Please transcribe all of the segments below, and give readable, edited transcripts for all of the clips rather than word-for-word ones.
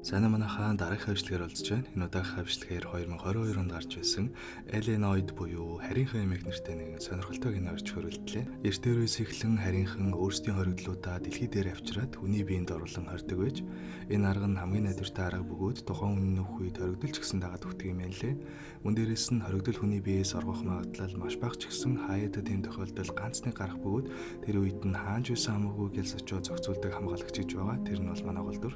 Сайн манайхаа дараагийн хвшлэгээр олдож байна. Энэ удаагийн хвшлэгээр 2022 онд гарч байсан Эленоид буюу Харийнхан эмээх нэртэй нэгэн сонирхолтой кино орж хөрвөлдлээ. Эртээр үеэс эхлэн Харийнхан өөрсдийн хоригдлуудаа дэлхий дээр авчираад хүний биед оруулан хордог байж энэ арга нь хамгийн найдвартай арга бөгөөд тухайн үнэн нөх үед хоригдолч гэсэн дагаад өгдөг юм байна лээ. Мөн дээрээс нь хоригдол хүний биеэс оргох магадлал маш бага ч гэсэн хаяада тийм тохиолдол ганцны гарах бөгөөд тэр үед нь хаанч байсан хамаагүй гялс очиод зохицуулдаг хамгаалагч гэж байгаа. Тэр нь бол манай голдор.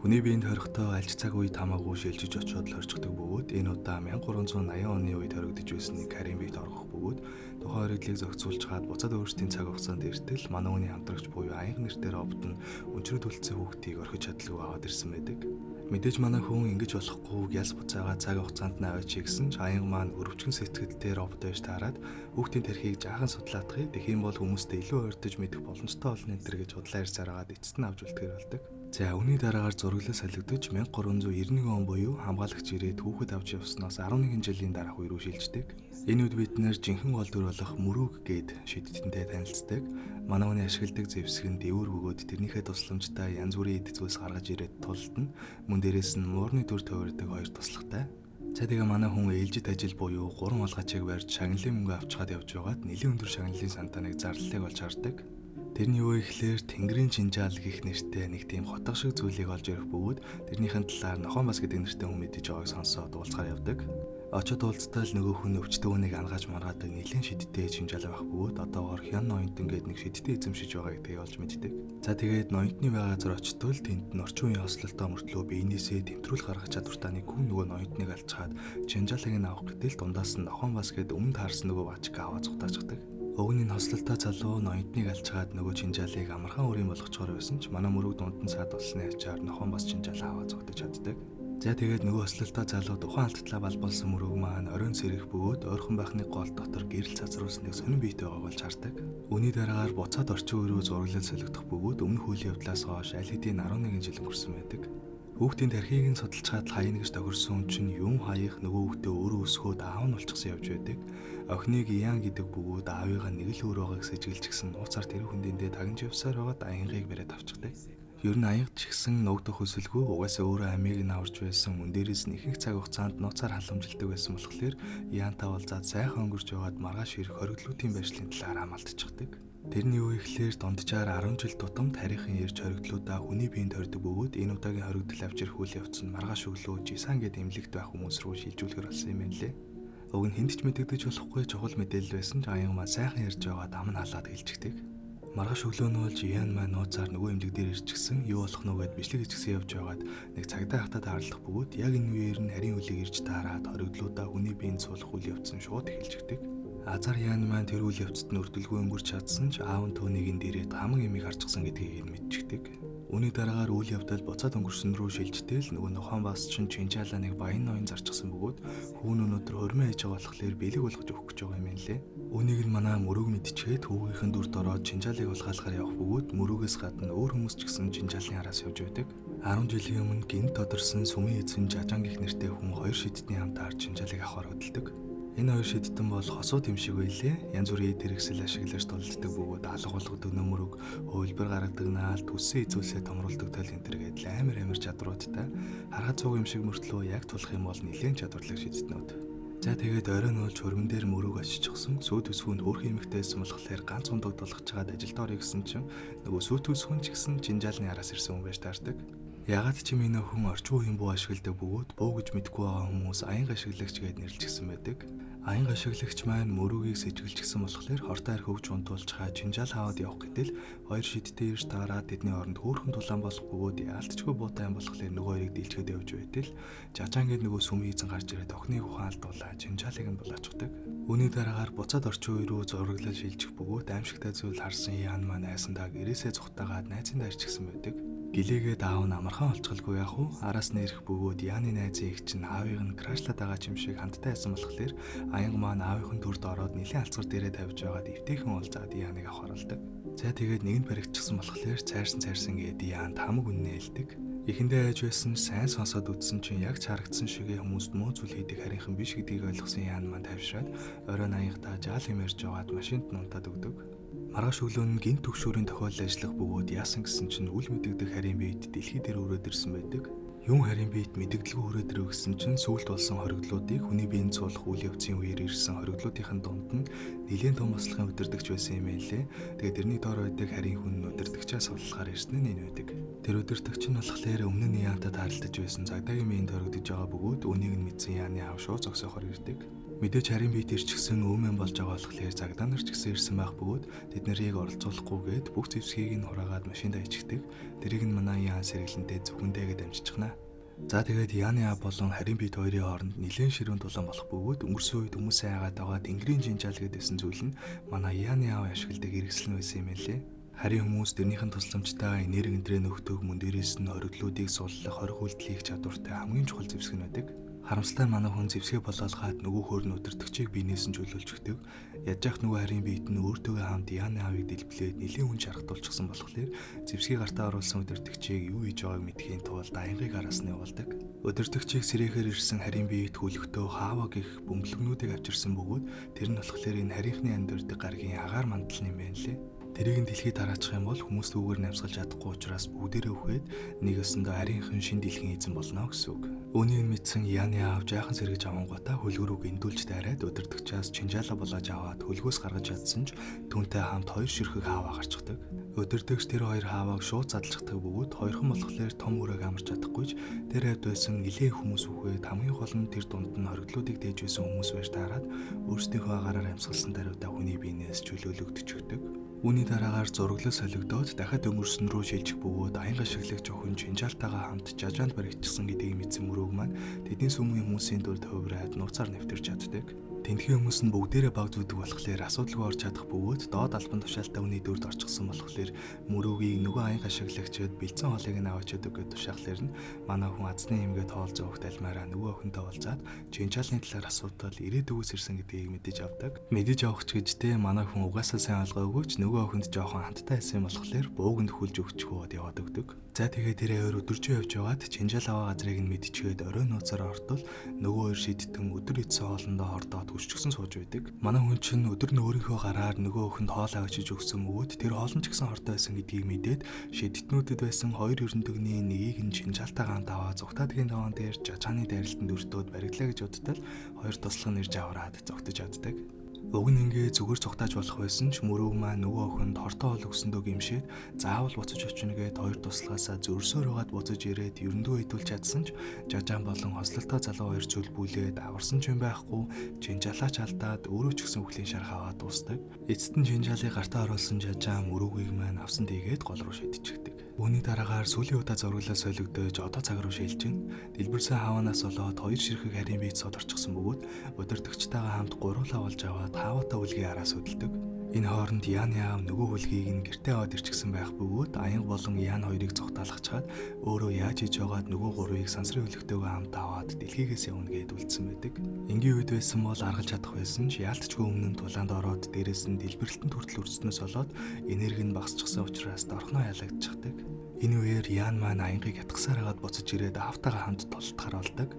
Хүний биед хорихдоо альч цаг үед хамаагүй шилжиж очиод л хорчдог бөгөөд энэ удаа 1380 оны үед хоригдож байсан нэг харийн биед орох бөгөөд тухайн хоригдлыг зохицуулж хаад буцаад өөрсдийн цаг хугацаанд эртэл манай хүний хамтрагч буюу аян нэртэй робот нь өнчрөд үлдсэн хүүхдийг орхиж чадлагүй аваад ирсэн байдаг. Мэдээж манай хүн ингэж болохгүй гяс буцаага цаг хугацаанд нь аваач гэсэн ч аян маань өрөвчгөн сэтгэлдээ робот байж таарад хүүхдийн тархийг жаахан судлаадахыг тэгхийн бол хүмүүстэй илүү ойртож мэдэх боломжтой болно энэ төр гэж худлаа ирсээр агаад эцэст нь авч үлдэхэр болдог. За үүний дараагаар зураглал солигдож 1391 он буюу хамгаалагч ирээд хүүхэд авч явсноос 11 жилийн дараах үе рүү шилждэг. Энэ үед бид нэр жинхэнэ гол дүр болох мөрөг гээд шийдтэнтэй танилцдаг. Манай хүний ашигладаг зэвсэг нь дэвүүр бөгөөд тэрнийхээ тусламжтай янз бүрийн эд зүйлс гаргаж ирээд тултна. Мөн дээрээс нь муурны дүр төвөрдөг хоёр туслахтай. За тэгээ манай хүн ээлжид ажил буюу 3 малгайчийг барьж шагналын мөнгө авчгаад явж байгаад нэлийн өндөр шагналын сантаныг зарлалыг олж хардаг. Тэрний юу ихлээр Тэнгэрийн Чинжаал гэх нэртэй нэг тийм хотго шиг зүйлийг олж ирэх бөгөөд тэрнийхэн талаар Нохон бас гэдэг нэртэй хүн мэдэж байгааг сонсоод уулзгаар явдаг. Очоод уулзтал нөгөө хүн өвчтөг үнийг ангаж маргаадаг нэлийн шидтэй Чинжаал байх бөгөөд одоогоор Хян ноёнтон гэдэг нэг шидтэй эзэмшиж байгаа гэдгийг олж мэддэг. За тэгээд ноёнтны байгаазар очтол тэнд нь орчин үеийн хослолтой мөртлөө биенээсээ тэмдрүүл гаргах чадвартай нэг хүн нөгөө ноёнтныг алчаад Чинжаалыг нь авах гэтэл дундаас нь Нохон бас гэдэг өмнө таарсан нөгөө бачиг аваа зугатааждаг. Уг нь хослолтой залуу ноёнтныг алчгаад нөгөө Чинжаалыг амархан өрийн болгочгоор байсан ч манай мөрөг дунд нь саад болсны ачаар Нохон бас Чинжаалаа аваа зогтож чаддаг. За тэгээд нөгөө хослолтой залуу тухайн алтлаа балбуулсан мөрөг маань оройн сэрэх бөгөөд ойрхон байхны гол дотор гэрэл цацруулсныг сонин биетэй байгааг болж хардаг. Үүний дараагаар буцаад орчин үе рүү зураглал солигдох бөгөөд өмнөх үеийн явдлаас хойш аль хэдийн 11 жил өнгөрсөн байдаг. Хүүхдийн тархийг нь судалж чад хаяна гэж тохирсон чинь юм хаях нөгөө хүүхдээ өөрөө өсгөөд аав нь болчихсон явж байдаг. Охиныг Ян гэдэг бөгөөд аавыгаа нэг л өөр байгааг сэжиглэж гисэн нууцаар тэр хүндэндээ тагнж явсаар байгаад аянхыг бариад авчихдаг. Ер нь аянх ч гэсэн ногдох хүсэлгүй угаасаа өөрөө амийг нь аварч байсан мөн дээрээс нь ихэнх цаг хугацаанд нууцаар халамжилдаг байсан болохоор Янтай уулзаад сайхан өнгөрч байгаад маргааш ирэх хориглолтын байршлын талаар хамаалтчихдаг. Тэрний үе ихлээр дунджаар 10 жил тутамд харийнхан ярьж хоригдлуудаа хүний биед хордог бөгөөд энэ удаагийн хоригдол авч ирэх үйл явц нь маргааш өглөө жисан гэд эмнэлэгт байх хүмүүс рүү шилжүүлэхэр болсон юм байна лээ. Уг нь хэнд ч мэдэгдэж болохгүй чухал мэдээлэл байсан ч аян маань сайхан ярьж байгаа дам нь халаад хэлчихдэг. Маргааш өглөө нь болж Ян маань нууцаар нөгөө эмнэлэг дээр ирчихсэн юу болох нүгэд бичлэг хийчихсэн явж байгаад нэг цагдаа хатад хаарлах бөгөөд яг энэ үеэр нь харийн үлийг ирж таараад хоригдлуудаа хүний биед суулгах үйл явц нь шууд эхэлжигдэг. Азар Ян маань тэр үйл явцад нь өртөлгүй өнгөрч чадсан ч аав нь түүнийг дээрээ хамаг эмийг харчихсан гэдгийг нь мэдчихдэг. Үүний дараагаар үйл явдал буцаад өнгөрсөн рүү шилжтэл нөгөө Нохон бас чинь Чинжаалаа нэг баян ноён зарчихсан бөгөөд хүүн өнөдөр хормын ээж байгаа болохоор бэлэг болгож өгөх гэж байгаа юм лээ. Үүнийг нь манай мөрөг мэдчихээд хүүгийнхэн дүрд ороод Чинжаалыг улгаалахаар явах бөгөөд мөрөгөөс гадна өөр хүмүүс ч гэсэн Чинжаалын араас явж байдаг. 10 жилийн өмнө гинт тодорсон сүмийн эзэн Жажан гэх нэртэй хүн хоёр шидтний хамтаар Чинжаалыг авахар хөдөлдөг. Энэ хоёр шидтэн бол хосууд юм шиг байлээ. Янз бүрийн хэрэгсэл ашиглаж тулддаг бөгөөд алга болгодог нөмрөг, хөвлбөр гаргадаг наал, төссөн эзүүлсээ томруулдаг тал энэ төргээд амар чадруудтай. Харахад цуг юм шиг мөртлөө яг тулах юм бол нэлээд чадварлаг шидтнүүд. За тэгээд оройн уулж хөрмөн дээр мөрөг очижчихсан. Сүйт өсгөнд хөөрхөн эмэгтэйсэн болохоор ганц ундаг дулгаж чагаад ажилд орё гэсэн чинь нөгөө сүйт өсгөн ч гэсэн Чинжаалны араас ирсэн хүн байж таардаг. Ягаад ч юм энэ хүн орчин үеийн буу ашигладаг бөгөөд буу гэж мэдгүй байгаа хүмүүс аян ашиглагч гэд нэрлэжсэн байдаг. Аян ашиглагч маань мөрөгийг сэжиглэжсэн болохоор хортой арх өвч унтуулж хаа Чинжаал хаваад явах гэтэл хоёр шидтэй ирж таараад тэдний оронд хөөрхөн тулаан болох бөгөөд яалтчгүй буутай юм болохоор нөгөө хоёрыг дийлчгээд явж байтал Жажан гээд нөгөө сүмийн эзэн гарч ирээд охиныг ухаалдуулаа Чинжаалыг нь булаачдаг. Үүний дараагаар буцаад орчин үе рүү зураглал шилжих бөгөөд аимшигтай зүйл харсан Ян маань айсандаа гэрээсээ зүхтаагаад найзандаа ирчихсэн байдаг. Гэлээгээд аав нь амархан олцголгүй яах вэ? Араас нь ирэх бөгөөд Яны найзын их чинь аавыг нь крашлаад байгаа юм шиг хандтай байсан болохоор аян маань аавынхын төрд ороод нэлийн алцгар дээрээ тавьж байгаад эвтэйхэн уулзаад Яныг авах оролдог. За тэгээд нэгэнд баригдчихсан болохоор цайрсан гээд Янд хамаг үннээ хэлдэг. Эхэндээ айж байсан сайн сонсоод үтсэн чинь яг чарагдсан шигээ хүмүүст муу зүйл хийдэг харийнхан биш гэдгийг ойлгосон Ян маань тавьшраад оройн аяхдаа жаал юм ярьж байгаад машинд нь унтаад өгдөг. Маргааш өглөө нь гинт төгшөөрийн тохиолдол ажиллах бөгөөд яасан гэсэн чинь үл мэдэгдэх харийн биед дэлхий дээр өрөөд ирсэн байдаг. Юун харийн биед мэдэгдэлгүй хүрээд ирв гэсэн чинь сүүлд болсон хоригдлуудыг хүний биеийн цуулах үйл явцын үеэр ирсэн хоригдлуудын дунд нь нэлээд том маслахын удирдагч байсан юм байлээ. Тэгээд тэрний доор байдаг харийн хүн удирдагчаас суулгахаар ирсэн нь энэ байдаг. Тэр удирдагч нь болохоор өмнө нь яантад харалтаж байсан цагдаагийн биеинд хоригдож байгаа бөгөөд үнийг нь мэдсэн яаны аав шууд зогсоохоор ирдэг. Мэдээж харийн биед ирчихсэн өвмэн болж байгаа болохоор цагдаа нар ч гэсэн ирсэн байх бөгөөд тэд нарыг оролцуулахгүйгээд бүх зэвсгийг нь хураагаад машиндаа ичгдэг. Тэрийг нь манай яан сэргэлэнтэй зөвхөнтэйгээ дамжчихна. За тэгээд Яны аав болон харийн биед хоёрын хооронд нэлээд ширүүн тулаан болох бөгөөд өнгөрсөн үед хүмүүсээ хагаад байгаа тэнгэрийн жинжаал гэдсэн зүйл нь манай Яны аав ашигладаг хэрэгсэл нь байсан юм байлээ. Харийн хүмүүс тэрнийхэн тусламжтай энерги энтрээ нөхдөг мөн дээрээс нь хориглуудыг суллах, хориг үйлдэл хийх чадвартай хамгийн чухал зэвсэг нь байдаг. Харамсалтай манай хүн зэвсгээ болоолгаад нөгөөхөр нь удирдагчийг биенээс нь чөлөөлж өгдөг. Яаж яах нөгөө харийн биед нь өөртөө хамт Яны аавыг дэлбэлээд нэлийн хүн шархтуулчихсан болохоор зэвсгийг гартаа оруулсан удирдагчийг юу хийж байгааг мэдхийн тулд аянгыг араас нь явуулдаг. Удирдагчийг сэрэхээр ирсэн харийн биед хөлөгтөө хаава гих бөмбөлгнүүдийг авчирсан бөгөөд тэр нь болохоор энэ харийнхны амьдардаг гаргийн агаар мандал юм байна лээ. Тэрийг нь дэлхийд тараачих юм бол хүмүүс түүгээр намсгалж чадахгүй учраас бүгдээрээ үхээд нэг өсөндөө харийнхан шин дэлхийн эзэн болно гэсэн үг. Үүнийг мэдсэн Яны аав жаахан сэргэж авангуудаа хөлгөрөг эндүүлж дайраад удирдагчаас чинжаалаа болоож аваад хөлгөөс гаргаж чадсан ч түүнтэй хамт хоёр ширхэг хааваа гарчдаг. Удирдагч тэр хоёр хаавааг шууд задлахдаг бөгөөд хоёрхан болохоор том үрэг амарч чадахгүйч тэр хавьд байсан нэлээд хүмүүс үхээд хамгийн гол нь тэр дунд нь хоригдлуудыг дээж байсан хүмүүс байж таарад өөрсдийнхөө агаараар амьсгалсан даруйдаа хүний биенээс чөлөөлөгдөж өгдөг. Үүний дараагаар зураглал солигдоод дахиад өнгөрсөн рүү шилжих бөгөөд аян ашиглагч охин чинжаалтайгаа хамт жажаанд баригдчихсан гэдгийг мэдсэн мөрөөг маань тэдний сүмийн хүмүүсийн дүрд хувираад нууцаар нэвтэрч чаддаг. Тэнтхийн хүмүүс нь бүгдээрээ баг зүудэг болохоор асуудалгүй орж чадах бөгөөд доод албан тушаалтай хүний дүрд орчихсон болохоор мөрөөгийг нөгөө аян ашиглагчид бэлдсэн хоолыг нь аваач өгдөг гэж тушаахлаар нь манай хүн азны эмгээ тоол зөөх талмаараа нөгөө охинтой уулзаад чинжаалны талаар асуудал ирээдүгөөс ирсэн гэдгийг мэдэж авдаг. Мэдэж авах ч гэжтэй манай хүн угаасаа сайн ойлгоогүй ч нөгөө охинд жоохон хандтай байсан болохоор бууганд хүлж өгчхөөд яваад өгдөг. За тэгээд тэрээ өөр өдөржин явж яваад чинжаал аваа газрыг нь мэдчихээд орой нууцаар ортол нөгөө хоёр шидтэн өдөр идсэн хоолндоо хордоод хүччихсэн сууж байдаг. Манай хүн чинь өдөр нь өөрийнхөө гараар нөгөө охинд хоол авчиж өгсөн бөгөөд тэр хоол нь ч гэсэн хортой байсан гэдгийг мэдээд шидтнүүдэд байсан хоёр өрөндөгний нэгийг нь чинжаалтайгаа аваа зүгтаадгийн даваан дээр жажааны дайралтанд өртөөд бариглаа гэж бодтол хоёр туслах нь ирж аваад зогтож чаддаг. Уг нь ингээ зүгээр цугтааж болох байсан ч мөрөөг маань нөгөө охинд хортой хоол өгсөндөө гимшээд заавал буцаж очино гээд хоёр туслагаасаа зөрсөөр угаад буцаж ирээд ерөндөө идүүлж чадсан ч жажаан болон хослолтой залуу хоёр зүлбүүлээд аварсан ч юм байхгүй чинжаалаач алдаад өөрөө ч гэсэн үхлийн шарх аваад дуустдаг. Эцэст нь чинжаалыг гартаа оруулсан жажаан мөрөөгийг маань авсан тийгээд гол руу шидчихдэг. Үүний дараагаар сүүлийн удаа зураглаа солигдож одоо цаг руу шилжиж байна. Дэлбэрсэн хаваанаас болоод хоёр ширхэг харийн биед сод орчихсон бөгөөд удирдагчтайгаа хамт гуруулаа болж аваад хааваатай үлгийн араас хөдөлдөг. Энэ хооронд Яны аав нөгөө хөлгийг нь гэртээ аваад ирчихсэн байх бөгөөд аянга болон Ян хоёрыг цогтаалгачаад өөрөө яаж хийж байгаад нөгөө гурвыг сансрын хөлөгтэйгээ хамт аваад дэлхийгээс явна гэд үлдсэн байдаг. Энгийн үед байсан бол аргалж чадах байсан ч яалтчгүй өмнө нь тулаанд ороод дээрээс нь дэлбэрэлтэн хүртэл өрснөөс болоод энерги нь багасчихсан учраас дорхноо ялагдчихдаг. Энэ үеэр Ян маань аянгийг ятгахсаар хагаад буцаж ирээд аавтайгаа хамт толтохоор болдог.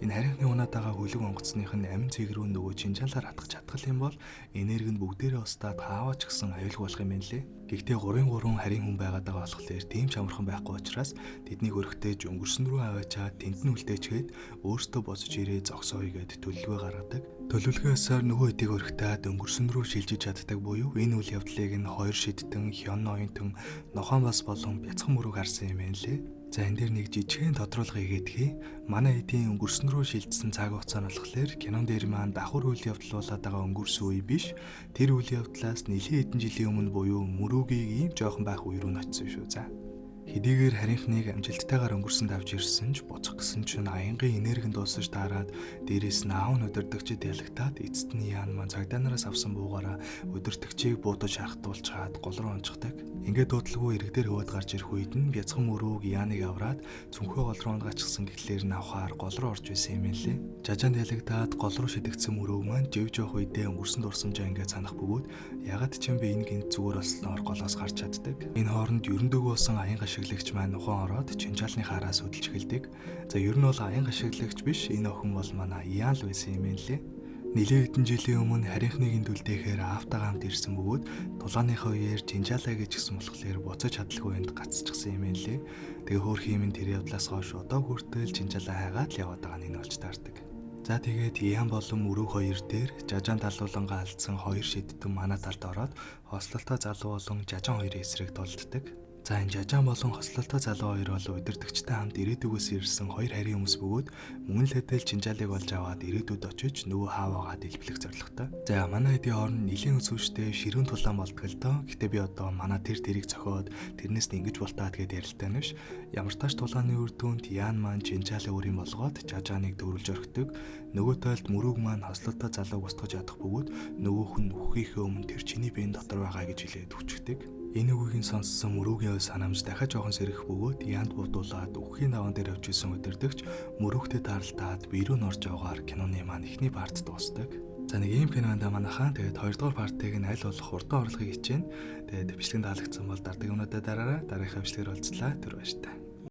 Энэ харийнхны унаатайгаа хөлөг онгоцных нь амин цэг рүү нөгөө чинжаалаар хатгах чадхал юм бол энерги нь бүгдээрээ устдаад хааваач гсэн аюулгүй болох юм байна лээ. Гэхдээ 3 харийн хүн байгаад байгаа болохоор тийм ч амархан байхгүй учраас тэднийг өргөтөөж өнгөрсөн рүү аваачаад тэнд нь үлдээчгээд өөртөө босож ирээ зогсооё гэд төлөвлөгөө гаргадаг. Төлөвлөгөөсөөр нөгөө эдийг өргөтөөд өнгөрсөн рүү шилжиж чаддаг буюу энэ үйл явдлыг нь хоёр шидтэн, хён ноёнтон, нохон бас болон бяцхан мөрөг харсан юм байна лээ. За энэ дээр нэг жижигхэн тодруулга хийгээдхий. Манай эдийн өнгөрсөн рүү шилжсэн цаг хугацаа нь болохоор кинон дээр маань давхар үйл явдал болоод байгаа өнгөрсөн үе биш. Тэр үйл явдлаас нэлээд хэдэн жилийн өмнө буюу мөрөөгийн ийм жоохон байх үе рүү ноцсон шүү за. Хэдийгээр харийнхныг амжилттайгаар өнгөрсөн давж ирсэн ч буцах гэсэн чинь аянгийн энерги дуусаж таарад дээрээс нь аав нь удирдагчид ялагтаад эцэст нь Ян маань цагдаа нараас авсан буугаараа удирдагчийг буудаж шархтуулж чаад гол руу онцгдаг. Ингээд дуудлгүй иргэдэр хөвөд гарч ирэх үед нь бяцхан мөрөөг Яныг авраад цүнхөө гол руу онгачсан гэхлээр нь авахаар гол руу орж исэн юм лээ. Жажаанд ялагдаад гол руу шидэгдсэн мөрөөг маань жив жоох үедээ өнгөрсөн дурсамжаа ингээд санах бөгөөд ягаад ч юм бэ энэ гинт зүгээр болсноор голоос гарч чаддаг. Энэ хооронд ерөндөөгөө болсон аян ашиглагч маань нухан ороод чинжаалны хараас хөдөлж эхэлдэг. За ер нь бол аян ашиглагч биш энэ охин бол манай Ян л байсан юм байна лээ. Нэлээд хэдэн жилийн өмнө харийнхныг дүлдээхээр аавтайгаа хамт ирсэн бөгөөд дулааныхаа үеэр жинжаалаа гэж гисэн болохоор буцаж чадлагүй энд гацчихсан юм ээ лээ. Тэгээ хөөрхөн юм тэр явдлаас хойш одоо хүртэл жинжаалаа хайгаад л яваад байгаа нь болж таардаг. За тэгээд Ян болон Мөрөг хоёр дээр Жажаан талуулангаа алдсан хоёр шидтэн манай талд ороод хослолтой залуу болон Жажаан хоёрын эсрэг тулддаг. За энэ Жажаан болон хослолтой залуу хоёр бол удирдагчтай хамт ирээдүгөөс ирсэн хоёр харийн хүмүүс бөгөөд мөн л хэдэл Жинжаалыг болж аваад ирээдүйд очиж нөгөө хааваагаа дэлбэлэх зорилготой. За манай хэдийн орн нэлийн өсвөштэй ширүүн тулаан болдог л доо. Гэтэ би одоо манай тэрийг зохиод тэрнээс нь ингэж болтаад гээд ярилтай нь биш. Ямар тааш тулааны үр дүнд Ян маань Жинжаалыг өрийн болгоод Жажааныг дөрвөлж орхидог. Нөгөө талд Мөрөг маань хослолтой залууг устгаж ядах бөгөөд нөгөөх нь үххийнхээ өмнө тэр чиний биеийн дотор байгаа гэж хэлээд хүчдэг. Энэ үгийг сонссон Мөрөгийн санамж дахиад жоохон сэрэх бөгөөд Янд будуулаад үххийн даван дээр авч исэн удирдагч Мөрөгтэй тааралтаад бие рүү норж явгаар киноны маань эхний парт дуусдаг. За нэг ийм кинонд манайхаа тэгээд 2 дугаар партыг нь аль болох хурдан орлохыг хичээнэ. Тэгээд бичлэгэнд таалагдсан бол дараагийн өмнөдөө дараараа дараагийнхаа бичлэгээр уулзлаа. Тэр баяр таа.